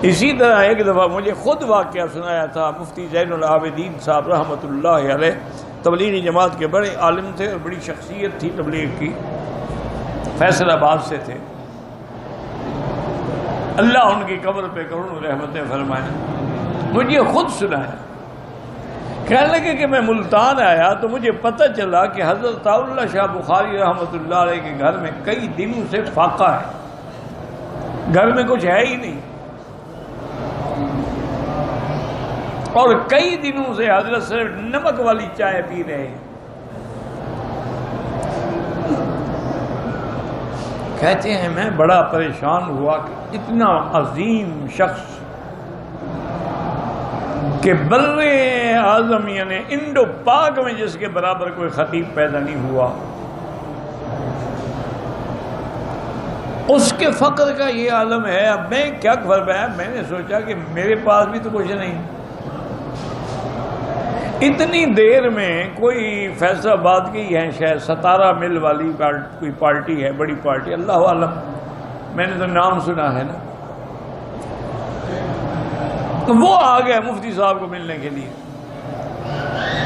اسی طرح ایک دفعہ مجھے خود واقعہ سنایا تھا مفتی زین العابدین صاحب رحمۃ اللہ علیہ، تبلیغی جماعت کے بڑے عالم تھے اور بڑی شخصیت تھی تبلیغ کی، فیصل آباد سے تھے، اللہ ان کی قبر پہ کروڑوں رحمتیں فرمائیں۔ مجھے خود سنایا، کہنے لگے کہ میں ملتان آیا تو مجھے پتہ چلا کہ حضرت اللہ شاہ بخاری رحمۃ اللہ علیہ کے گھر میں کئی دنوں سے فاقہ ہے، گھر میں کچھ ہے ہی نہیں، اور کئی دنوں سے حضرت صرف نمک والی چائے پی رہے ہیں۔ کہتے ہیں میں بڑا پریشان ہوا کہ اتنا عظیم شخص کہ بر اعظم یعنی انڈو پاک میں جس کے برابر کوئی خطیب پیدا نہیں ہوا، اس کے فقر کا یہ عالم ہے۔ اب میں کیا فرمایا، میں نے سوچا کہ میرے پاس بھی تو کچھ نہیں، اتنی دیر میں کوئی فیصل آباد کی ہے شاید 17 مل والی کوئی پارٹی ہے، بڑی پارٹی، اللہ عالم، میں نے تو نام سنا ہے نا، تو وہ آ گئے مفتی صاحب کو ملنے کے لیے۔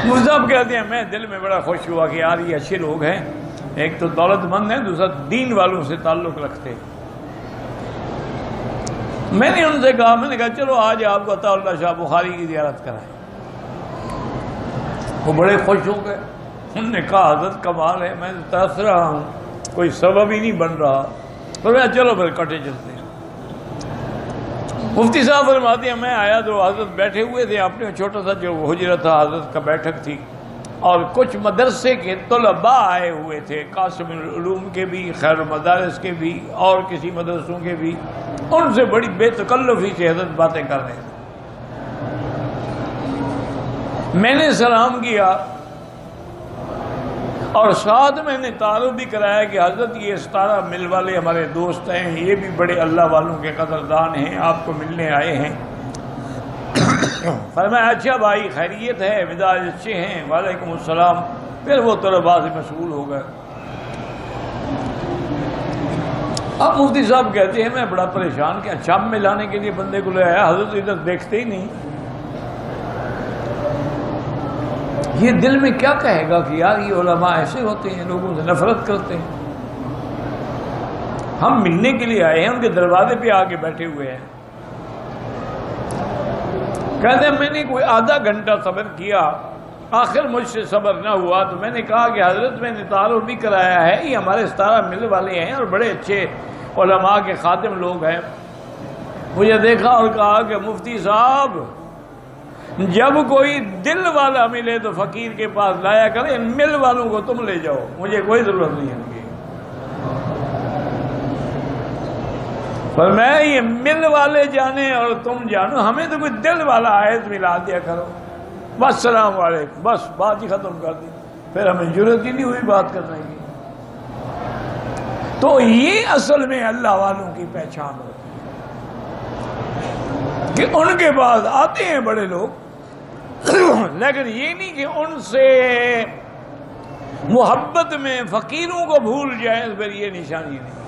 مفتی صاحب کہتے ہیں میں دل میں بڑا خوش ہوا کہ یار یہ اچھے لوگ ہیں، ایک تو دولت مند ہیں، دوسرا دین والوں سے تعلق رکھتے۔ میں نے ان سے کہا، میں نے کہا چلو آج آپ کو عطا اللہ شاہ بخاری کی زیارت کرائیں۔ وہ بڑے خوش ہو گئے، انہوں نے کہا حضرت کمال ہے، میں ترس رہا ہوں، کوئی سبب ہی نہیں بن رہا، تو میں چلو پھر کٹے چلتے ہیں۔ مفتی صاحب فرماتے ہیں میں آیا تو حضرت بیٹھے ہوئے تھے، اپنے چھوٹا سا جو حجرہ تھا حضرت کا بیٹھک تھی، اور کچھ مدرسے کے طلباء آئے ہوئے تھے، قاسم العلوم کے بھی، خیر المدارس کے بھی، اور کسی مدرسوں کے بھی، ان سے بڑی بے تکلفی سے حضرت باتیں کر رہے تھے۔ میں نے سلام کیا اور ساتھ میں نے تعارف بھی کرایا کہ حضرت یہ 17 مل والے ہمارے دوست ہیں، یہ بھی بڑے اللہ والوں کے قدردان ہیں، آپ کو ملنے آئے ہیں۔ فرمایا اچھا بھائی خیریت ہے، مزاج اچھے ہیں، وعلیکم السلام۔ پھر وہ طلباء سے مشغول ہو گئے۔ اب مفتی صاحب کہتے ہیں میں بڑا پریشان کہ شام میں لانے کے لیے بندے کو لے آیا، حضرت ادھر دیکھتے ہی نہیں، یہ دل میں کیا کہے گا کہ یار یہ علماء ایسے ہوتے ہیں، لوگوں سے نفرت کرتے ہیں۔ ہم ملنے کے لیے آئے ہیں، ان کے دروازے پہ آ کے بیٹھے ہوئے ہیں۔ کہتے ہیں میں نے کوئی آدھا گھنٹہ صبر کیا، آخر مجھ سے صبر نہ ہوا تو میں نے کہا کہ حضرت میں نے تعارف بھی کرایا ہے، یہ ہمارے 17 مل والے ہیں اور بڑے اچھے علماء کے خادم لوگ ہیں۔ مجھے دیکھا اور کہا کہ مفتی صاحب جب کوئی دل والا ملے تو فقیر کے پاس لایا کرے، ان مل والوں کو تم لے جاؤ، مجھے کوئی ضرورت نہیں ہے ان کی۔ پر میں یہ مل والے جانے اور تم جانو، ہمیں تو کوئی دل والا آیت ملا دیا کرو، بس السلام علیکم، بس بات ہی ختم کر دی، پھر ہمیں ضرورت ہی نہیں ہوئی بات کرنے کی۔ تو یہ اصل میں اللہ والوں کی پہچان ہوتی ہے کہ ان کے پاس آتے ہیں بڑے لوگ، لیکن یہ نہیں کہ ان سے محبت میں فقیروں کو بھول جائیں، پھر یہ نشانی نہیں۔